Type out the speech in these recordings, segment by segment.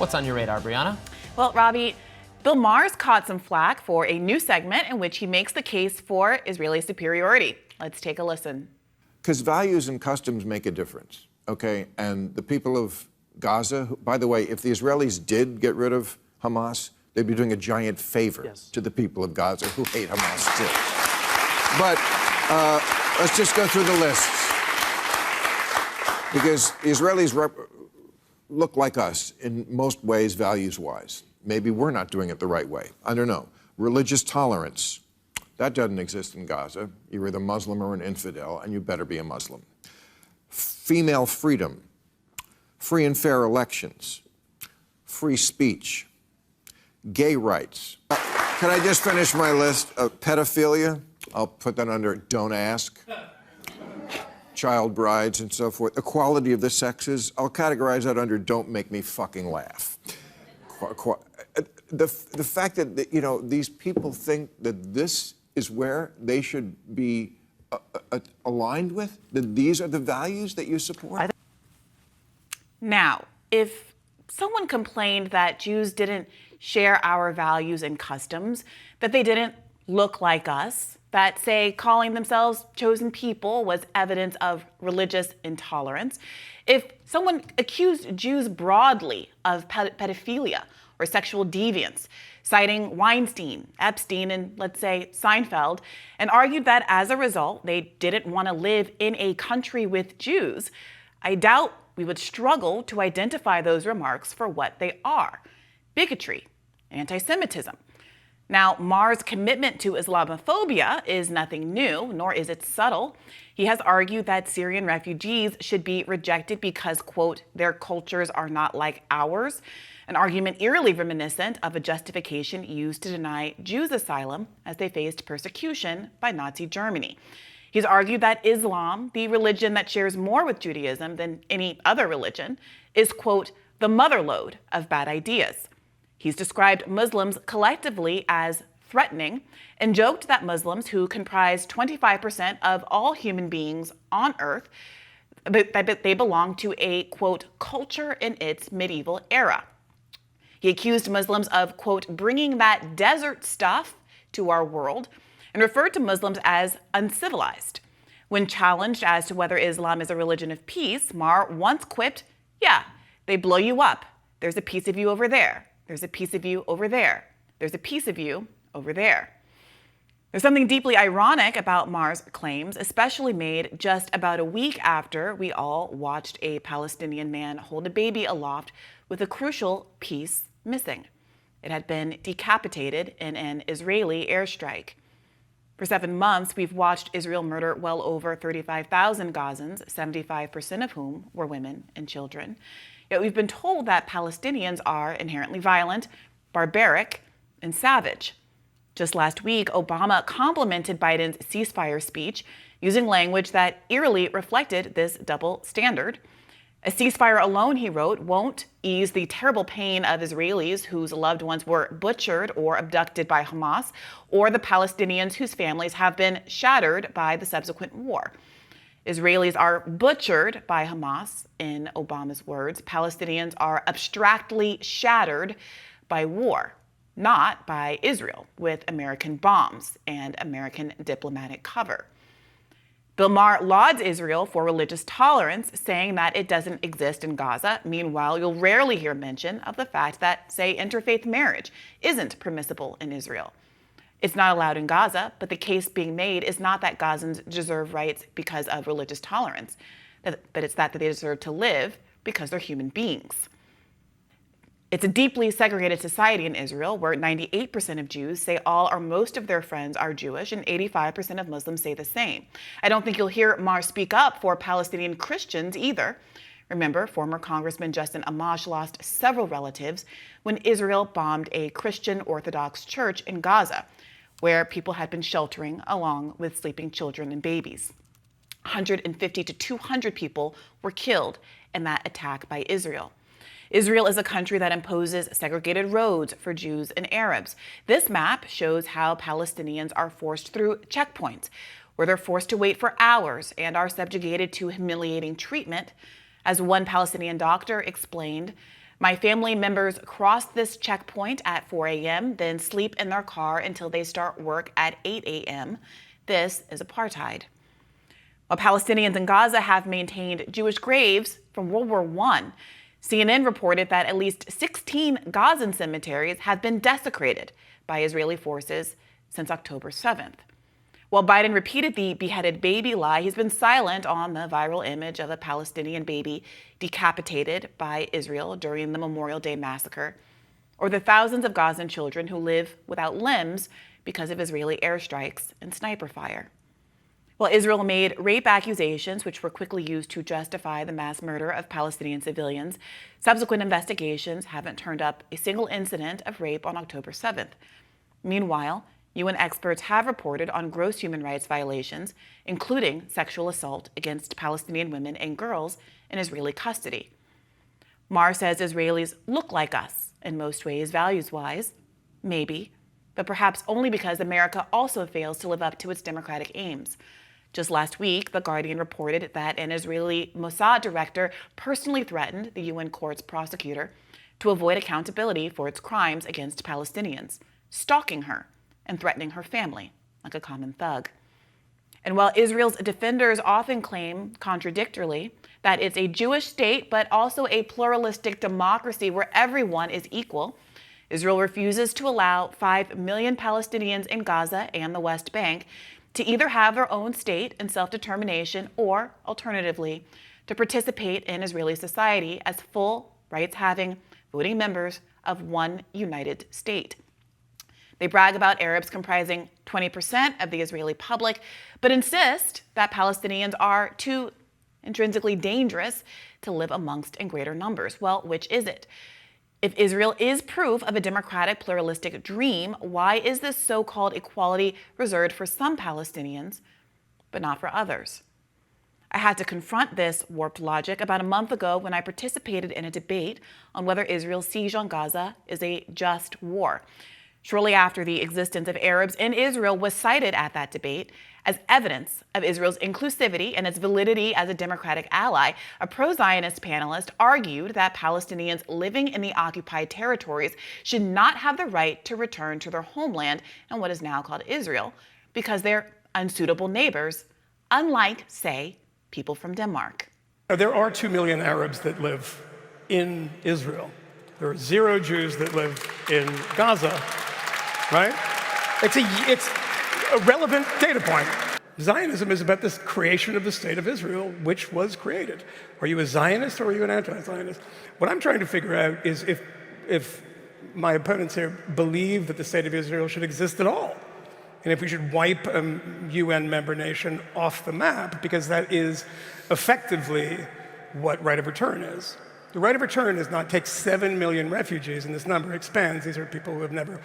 What's on your radar, Briahna? Well, Robbie, Bill Maher's caught some flack for a new segment in which he makes the case for Israeli superiority. Let's take a listen. Because values and customs make a difference, okay? And the people of Gaza, by the way, if the Israelis did get rid of Hamas, they'd be doing a giant favor to the people of Gaza who hate Hamas too. But let's just go through the lists. Because the Israelis look like us in most ways, values-wise. Maybe we're not doing it the right way. I don't know. Religious tolerance. That doesn't exist in Gaza. You're either Muslim or an infidel, and you better be a Muslim. Female freedom. Free and fair elections. Free speech. Gay rights. Can I just finish my list? Pedophilia. I'll put that under don't ask. Child brides and so forth. Equality of the sexes. I'll categorize that under don't make me fucking laugh. The fact that, you know, these people think that this is where they should be aligned with, that these are the values that you support. Now, if someone complained that Jews didn't share our values and customs, that they didn't look like us, that, say, calling themselves chosen people was evidence of religious intolerance, if someone accused Jews broadly of pedophilia or sexual deviance, citing Weinstein, Epstein, and let's say Seinfeld, and argued that as a result they didn't want to live in a country with Jews, I doubt we would struggle to identify those remarks for what they are: bigotry, anti-Semitism. Now, Maher's commitment to Islamophobia is nothing new, nor is it subtle. He has argued that Syrian refugees should be rejected because, quote, their cultures are not like ours, an argument eerily reminiscent of a justification used to deny Jews asylum as they faced persecution by Nazi Germany. He's argued that Islam, the religion that shares more with Judaism than any other religion, is, quote, the motherlode of bad ideas. He's described Muslims collectively as threatening and joked that Muslims, who comprise 25% of all human beings on earth, that they belong to a, quote, culture in its medieval era. He accused Muslims of, quote, bringing that desert stuff to our world and referred to Muslims as uncivilized. When challenged as to whether Islam is a religion of peace, Maher once quipped, yeah, they blow you up. There's a piece of you over there. There's a piece of you over there. There's a piece of you over there. There's something deeply ironic about Maher's claims, especially made just about a week after we all watched a Palestinian man hold a baby aloft with a crucial piece missing. It had been decapitated in an Israeli airstrike. For 7 months, we've watched Israel murder well over 35,000 Gazans, 75% of whom were women and children. Yet we've been told that Palestinians are inherently violent, barbaric, and savage. Just last week, Obama complimented Biden's ceasefire speech using language that eerily reflected this double standard. A ceasefire alone, he wrote, won't ease the terrible pain of Israelis whose loved ones were butchered or abducted by Hamas, or the Palestinians whose families have been shattered by the subsequent war. Israelis are butchered by Hamas, in Obama's words. Palestinians are abstractly shattered by war, not by Israel, with American bombs and American diplomatic cover. Bill Maher lauds Israel for religious tolerance, saying that it doesn't exist in Gaza. Meanwhile, you'll rarely hear mention of the fact that, say, interfaith marriage isn't permissible in Israel. It's not allowed in Gaza, but the case being made is not that Gazans deserve rights because of religious tolerance, but it's that they deserve to live because they're human beings. It's a deeply segregated society in Israel, where 98% of Jews say all or most of their friends are Jewish, and 85% of Muslims say the same. I don't think you'll hear Maher speak up for Palestinian Christians either. Remember, former Congressman Justin Amash lost several relatives when Israel bombed a Christian Orthodox church in Gaza, where people had been sheltering along with sleeping children and babies. 150 to 200 people were killed in that attack by Israel. Israel is a country that imposes segregated roads for Jews and Arabs. This map shows how Palestinians are forced through checkpoints, where they're forced to wait for hours and are subjugated to humiliating treatment. As one Palestinian doctor explained, My family members cross this checkpoint at 4 a.m., then sleep in their car until they start work at 8 a.m. This is apartheid. While Palestinians in Gaza have maintained Jewish graves from World War I, CNN reported that at least 16 Gazan cemeteries have been desecrated by Israeli forces since October 7th. While Biden repeated the beheaded baby lie, he's been silent on the viral image of a Palestinian baby decapitated by Israel during the Memorial Day massacre, or the thousands of Gazan children who live without limbs because of Israeli airstrikes and sniper fire. While Israel made rape accusations, which were quickly used to justify the mass murder of Palestinian civilians, subsequent investigations haven't turned up a single incident of rape on October 7th. Meanwhile, UN experts have reported on gross human rights violations, including sexual assault against Palestinian women and girls in Israeli custody. Maher says Israelis look like us in most ways, values-wise, maybe, but perhaps only because America also fails to live up to its democratic aims. Just last week, The Guardian reported that an Israeli Mossad director personally threatened the UN court's prosecutor to avoid accountability for its crimes against Palestinians, stalking her and threatening her family like a common thug. And while Israel's defenders often claim, contradictorily, that it's a Jewish state but also a pluralistic democracy where everyone is equal, Israel refuses to allow 5 million Palestinians in Gaza and the West Bank to either have their own state and self-determination or, alternatively, to participate in Israeli society as full, rights-having, voting members of one united state. They brag about Arabs comprising 20% of the Israeli public, but insist that Palestinians are too intrinsically dangerous to live amongst in greater numbers. Well, which is it? If Israel is proof of a democratic, pluralistic dream, why is this so-called equality reserved for some Palestinians, but not for others? I had to confront this warped logic about a month ago when I participated in a debate on whether Israel's siege on Gaza is a just war. Shortly after, the existence of Arabs in Israel was cited at that debate as evidence of Israel's inclusivity and its validity as a democratic ally. A pro-Zionist panelist argued that Palestinians living in the occupied territories should not have the right to return to their homeland in what is now called Israel because they're unsuitable neighbors, unlike, say, people from Denmark. There are 2 million Arabs that live in Israel. There are 0 Jews that live in Gaza, right? It's a relevant data point. Zionism is about this creation of the state of Israel, which was created. Are you a Zionist or are you an anti-Zionist? What I'm trying to figure out is if my opponents here believe that the state of Israel should exist at all, and if we should wipe a UN member nation off the map, because that is effectively what right of return is. The right of return is not take 7 million refugees, and this number expands. These are people who have never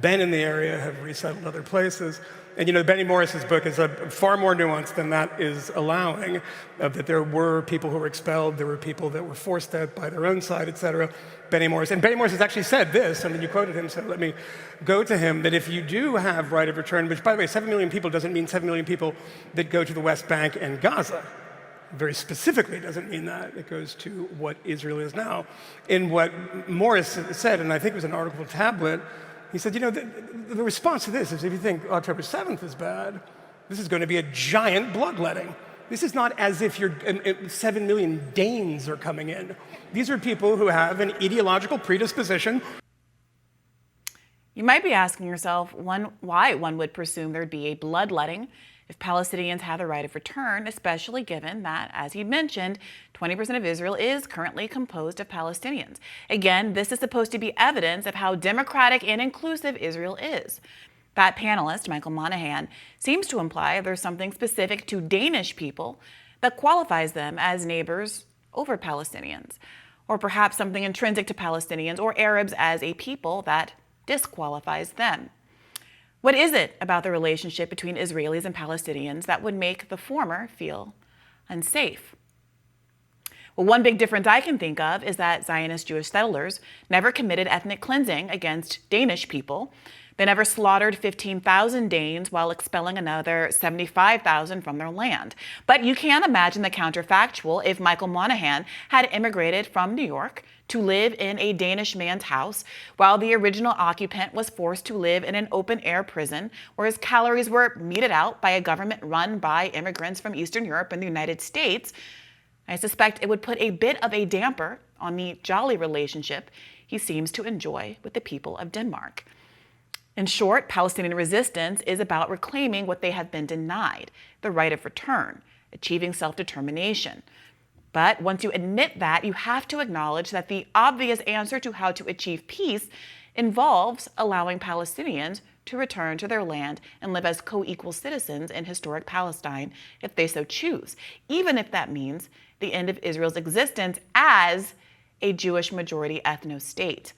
been in the area, have resettled other places. And Benny Morris's book is far more nuanced than that is allowing, that there were people who were expelled, there were people that were forced out by their own side, et cetera. Benny Morris has actually said this, I mean, you quoted him, so let me go to him, that if you do have right of return, which by the way, 7 million people doesn't mean 7 million people that go to the West Bank and Gaza. Very specifically doesn't mean that. It goes to what Israel is now. In what Morris said, and I think it was an article in Tablet, he said, the response to this is if you think October 7th is bad, this is going to be a giant bloodletting. This is not as if 7 million Danes are coming in. These are people who have an ideological predisposition. You might be asking yourself why one would presume there'd be a bloodletting if Palestinians have the right of return, especially given that, as he mentioned, 20% of Israel is currently composed of Palestinians. Again, this is supposed to be evidence of how democratic and inclusive Israel is. That panelist, Michael Monahan, seems to imply there's something specific to Danish people that qualifies them as neighbors over Palestinians, or perhaps something intrinsic to Palestinians or Arabs as a people that disqualifies them. What is it about the relationship between Israelis and Palestinians that would make the former feel unsafe? Well, one big difference I can think of is that Zionist Jewish settlers never committed ethnic cleansing against Danish people. They never slaughtered 15,000 Danes while expelling another 75,000 from their land. But you can imagine the counterfactual if Michael Moynihan had immigrated from New York to live in a Danish man's house while the original occupant was forced to live in an open-air prison where his calories were meted out by a government run by immigrants from Eastern Europe and the United States. I suspect it would put a bit of a damper on the jolly relationship he seems to enjoy with the people of Denmark. In short, Palestinian resistance is about reclaiming what they have been denied, the right of return, achieving self-determination. But once you admit that, you have to acknowledge that the obvious answer to how to achieve peace involves allowing Palestinians to return to their land and live as co-equal citizens in historic Palestine if they so choose, even if that means the end of Israel's existence as a Jewish majority ethno-state.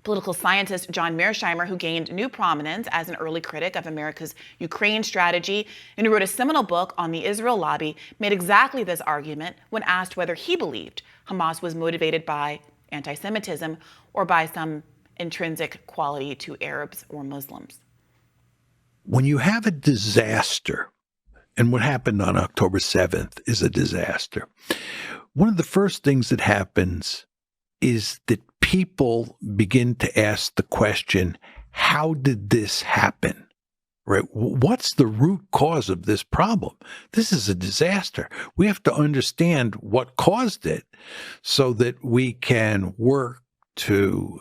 Political scientist John Mearsheimer, who gained new prominence as an early critic of America's Ukraine strategy and who wrote a seminal book on the Israel lobby, made exactly this argument when asked whether he believed Hamas was motivated by anti-Semitism or by some intrinsic quality to Arabs or Muslims. When you have a disaster, and what happened on October 7th is a disaster, one of the first things that happens is that people begin to ask the question, how did this happen? Right? What's the root cause of this problem? This is a disaster. We have to understand what caused it so that we can work to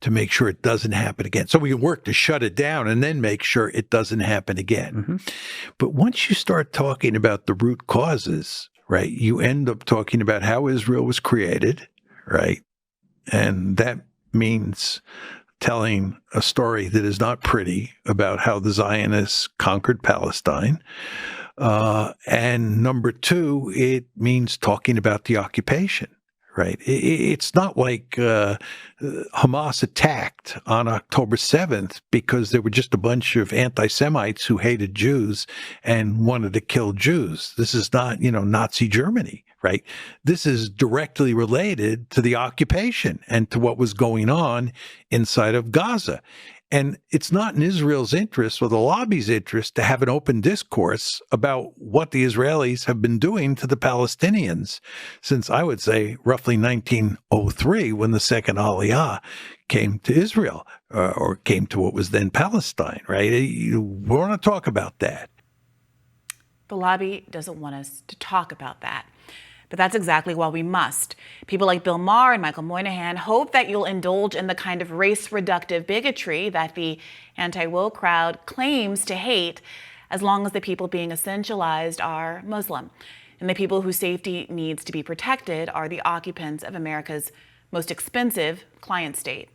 make sure it doesn't happen again. So we can work to shut it down and then make sure it doesn't happen again. Mm-hmm. But once you start talking about the root causes, right, you end up talking about how Israel was created, right? And that means telling a story that is not pretty about how the Zionists conquered Palestine. And number two, it means talking about the occupation, right? It's not like Hamas attacked on October 7th because there were just a bunch of anti-Semites who hated Jews and wanted to kill Jews. This is not, Nazi Germany, right? This is directly related to the occupation and to what was going on inside of Gaza. And it's not in Israel's interest or the lobby's interest to have an open discourse about what the Israelis have been doing to the Palestinians since, I would say, roughly 1903, when the second Aliyah came to Israel, or came to what was then Palestine, right? We want to talk about that. The lobby doesn't want us to talk about that. But that's exactly why we must. People like Bill Maher and Michael Moynihan hope that you'll indulge in the kind of race-reductive bigotry that the anti-woke crowd claims to hate, as long as the people being essentialized are Muslim. And the people whose safety needs to be protected are the occupants of America's most expensive client state.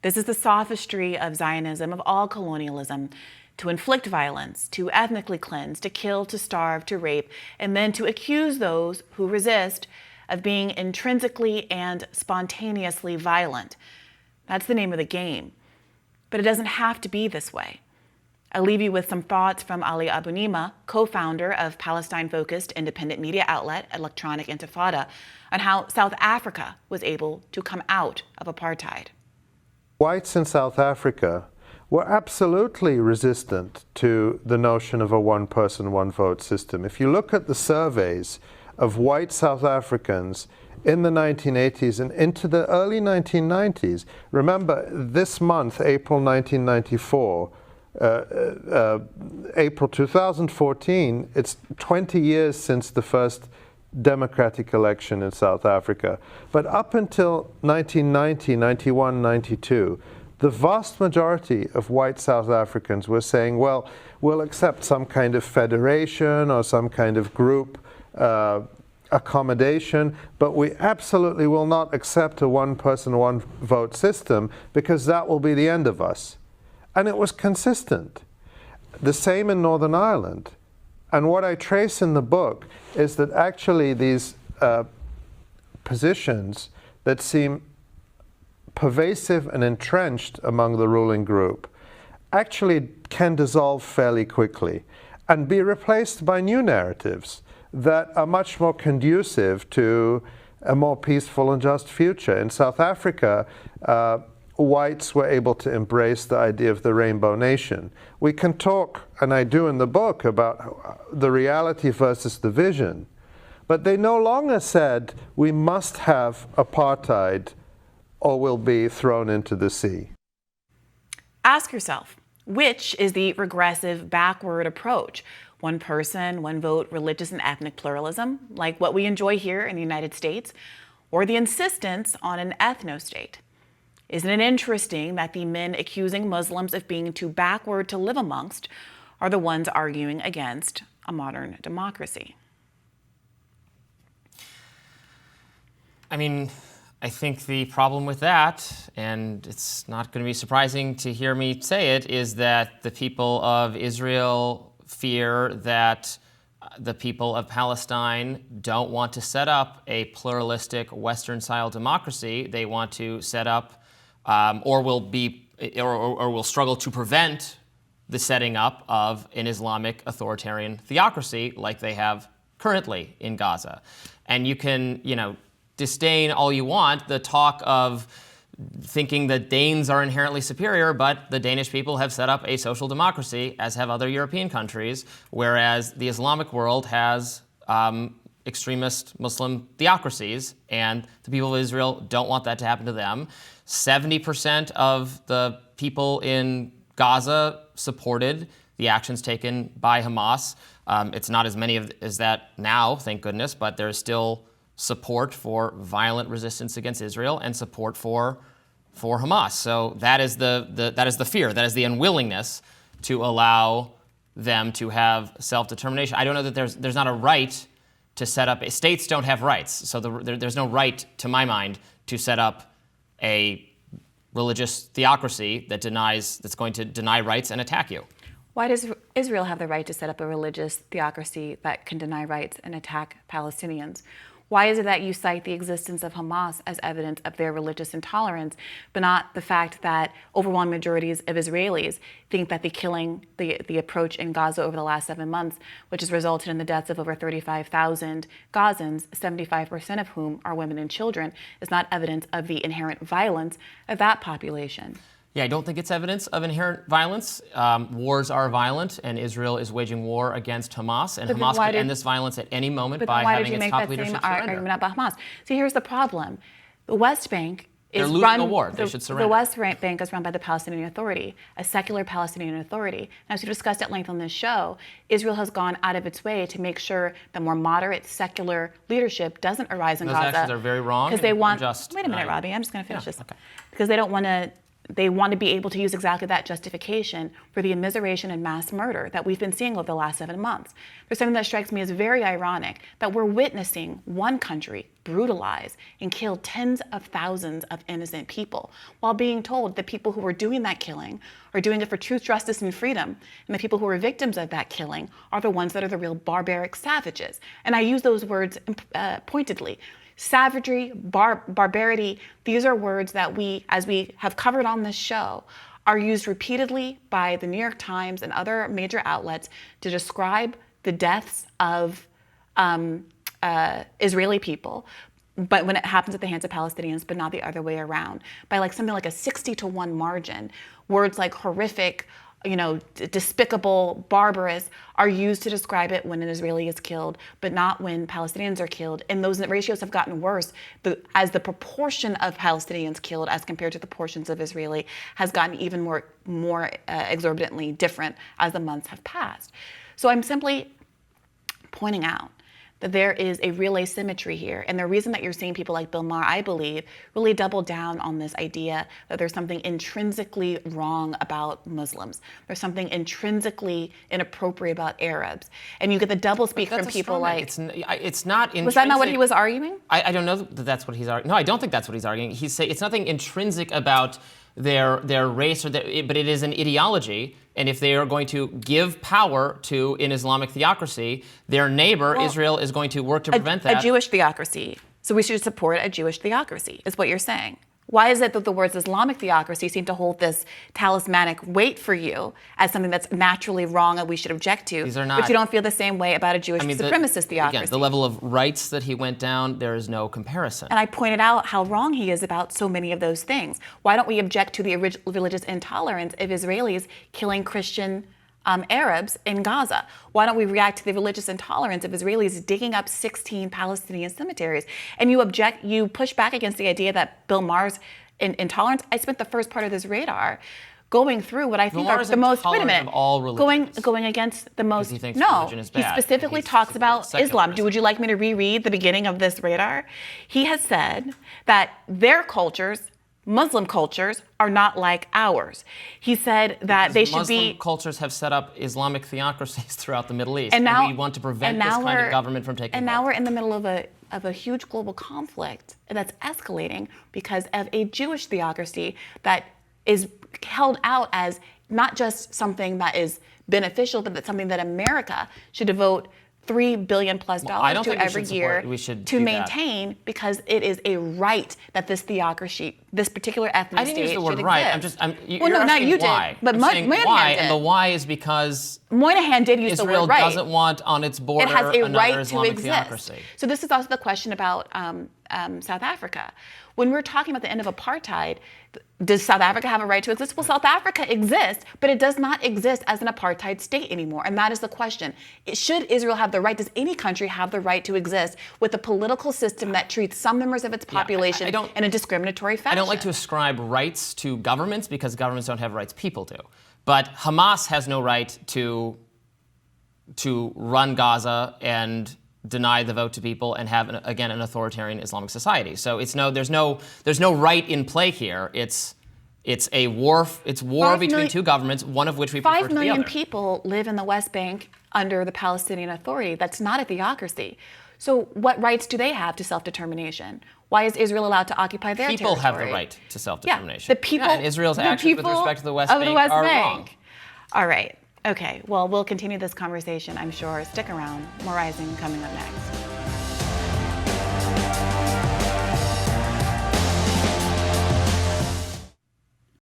This is the sophistry of Zionism, of all colonialism, to inflict violence, to ethnically cleanse, to kill, to starve, to rape, and then to accuse those who resist of being intrinsically and spontaneously violent. That's the name of the game. But it doesn't have to be this way. I'll leave you with some thoughts from Ali Abunimah, co-founder of Palestine-focused independent media outlet Electronic Intifada, on how South Africa was able to come out of apartheid. Whites in South Africa were absolutely resistant to the notion of a one-person, one-vote system. If you look at the surveys of white South Africans in the 1980s and into the early 1990s, remember this month, April 1994, April 2014, it's 20 years since the first democratic election in South Africa. But up until 1990, 91, 92, the vast majority of white South Africans were saying, well, we'll accept some kind of federation or some kind of group accommodation, but we absolutely will not accept a one-person, one-vote system because that will be the end of us. And it was consistent. The same in Northern Ireland. And what I trace in the book is that actually these positions that seem pervasive and entrenched among the ruling group actually can dissolve fairly quickly and be replaced by new narratives that are much more conducive to a more peaceful and just future. In South Africa, whites were able to embrace the idea of the rainbow nation. We can talk, and I do in the book, about the reality versus the vision, but they no longer said we must have apartheid or we'll be thrown into the sea. Ask yourself, which is the regressive, backward approach? One person, one vote, religious and ethnic pluralism, like what we enjoy here in the United States, or the insistence on an ethno-state? Isn't it interesting that the men accusing Muslims of being too backward to live amongst are the ones arguing against a modern democracy? I mean, I think the problem with that, and it's not going to be surprising to hear me say it, is that the people of Israel fear that the people of Palestine don't want to set up a pluralistic Western-style democracy. They want to set up, or will struggle to prevent the setting up of an Islamic authoritarian theocracy like they have currently in Gaza. And you can, disdain all you want the talk of thinking that Danes are inherently superior, but the Danish people have set up a social democracy, as have other European countries, whereas the Islamic world has extremist Muslim theocracies, and the people of Israel don't want that to happen to them. 70% of the people in Gaza supported the actions taken by Hamas. It's not as many as that now, thank goodness, but there's still support for violent resistance against Israel and support for Hamas. So that is the fear, that is the unwillingness to allow them to have self-determination. I don't know that there's not a right to set up. States don't have rights, so there's no right, to my mind, to set up a religious theocracy that's going to deny rights and attack you. Why does Israel have the right to set up a religious theocracy that can deny rights and attack Palestinians? Why is it that you cite the existence of Hamas as evidence of their religious intolerance, but not the fact that overwhelming majorities of Israelis think that the approach in Gaza over the last 7 months, which has resulted in the deaths of over 35,000 Gazans, 75% of whom are women and children, is not evidence of the inherent violence of that population? Yeah, I don't think it's evidence of inherent violence. Wars are violent, and Israel is waging war against Hamas, and Hamas could end this violence at any moment by having its top leadership surrender. But why did you make that same argument about Hamas? See, here's the problem. The West Bank is They're losing the war. They should surrender. The West Bank is run by the Palestinian Authority, a secular Palestinian authority. And as we discussed at length on this show, Israel has gone out of its way to make sure that more moderate secular leadership doesn't arise in Gaza. Those actions are very wrong. Because they want. Wait a minute, Robbie. I'm just going to finish this. Okay. Because they don't want to. They want to be able to use exactly that justification for the immiseration and mass murder that we've been seeing over the last 7 months. There's something that strikes me as very ironic, that we're witnessing one country brutalize and kill tens of thousands of innocent people, while being told that people who are doing that killing are doing it for truth, justice, and freedom, and the people who are victims of that killing are the ones that are the real barbaric savages. And I use those words pointedly. Savagery, barbarity, these are words that we, as we have covered on this show, are used repeatedly by the New York Times and other major outlets to describe the deaths of Israeli people, but when it happens at the hands of Palestinians, but not the other way around, by something like a 60-to-1 margin. Words like horrific, despicable, barbarous are used to describe it when an Israeli is killed, but not when Palestinians are killed. And those ratios have gotten worse as the proportion of Palestinians killed as compared to the portions of Israeli has gotten even more exorbitantly different as the months have passed. So I'm simply pointing out that there is a real asymmetry here. And the reason that you're seeing people like Bill Maher, I believe, really double down on this idea that there's something intrinsically wrong about Muslims. There's something intrinsically inappropriate about Arabs. And you get the doublespeak from people like... It's not intrinsic. Was that not what he was arguing? I don't know that that's what he's arguing. No, I don't think that's what he's arguing. He's saying it's nothing intrinsic about their race, but it is an ideology. And if they are going to give power to an Islamic theocracy, their neighbor, Israel, is going to work to prevent that. A Jewish theocracy. So we should support a Jewish theocracy, is what you're saying. Why is it that the words Islamic theocracy seem to hold this talismanic weight for you as something that's naturally wrong and we should object to, These are not, but you don't feel the same way about a Jewish supremacist theocracy? Again, the level of rights that he went down, there is no comparison. And I pointed out how wrong he is about so many of those things. Why don't we object to the religious intolerance of Israelis killing Christian Arabs in Gaza? Why don't we react to the religious intolerance of Israelis digging up 16 Palestinian cemeteries? And you push back against the idea that Bill Maher's intolerance. I spent the first part of this radar going through what I think are the most, wait a minute, of all religions. Going against the most, He thinks no, religion is he bad, specifically he talks about Islam. secularism. Would you like me to reread the beginning of this radar? He has said that their cultures, Muslim cultures, are not like ours. He said that Because they should Muslim cultures have set up Islamic theocracies throughout the Middle East, and now we want to prevent this kind of government from taking And hold. now we're in the middle of a huge global conflict that's escalating because of a Jewish theocracy that is held out as not just something that is beneficial, but that's something that America should devote $3 billion plus I don't to think we every should year support- we should to do that. maintain, because it is a right that this theocracy, this particular ethnic I didn't state use the word should right. exist. You're Well, no, not asking you did, why. but I'm saying Moynihan why, did. and the why is because Moynihan did use Israel the word right. doesn't want on its border It has a another right to Islamic exist. theocracy. So this is also the question about South Africa. When we're talking about the end of apartheid, does South Africa have a right to exist? Well, South Africa exists, but it does not exist as an apartheid state anymore. And that is the question. Should Israel have the right? Does any country have the right to exist with a political system that treats some members of its population in a discriminatory fashion? I don't like to ascribe rights to governments because governments don't have rights, people do. But Hamas has no right to run Gaza and deny the vote to people and have, again, an authoritarian Islamic society. So there's no right in play here. It's a war. It's war between two governments, one of which we prefer to the other. 5 million people live in the West Bank under the Palestinian Authority. That's not a theocracy. So what rights do they have to self-determination? Why is Israel allowed to occupy their People territory? have the right to self-determination. Yeah, the people. And Israel's the actions with people respect to the West of Bank the West are Bank. wrong. All right. Okay. Well, we'll continue this conversation, I'm sure. Stick around. More Rising coming up next.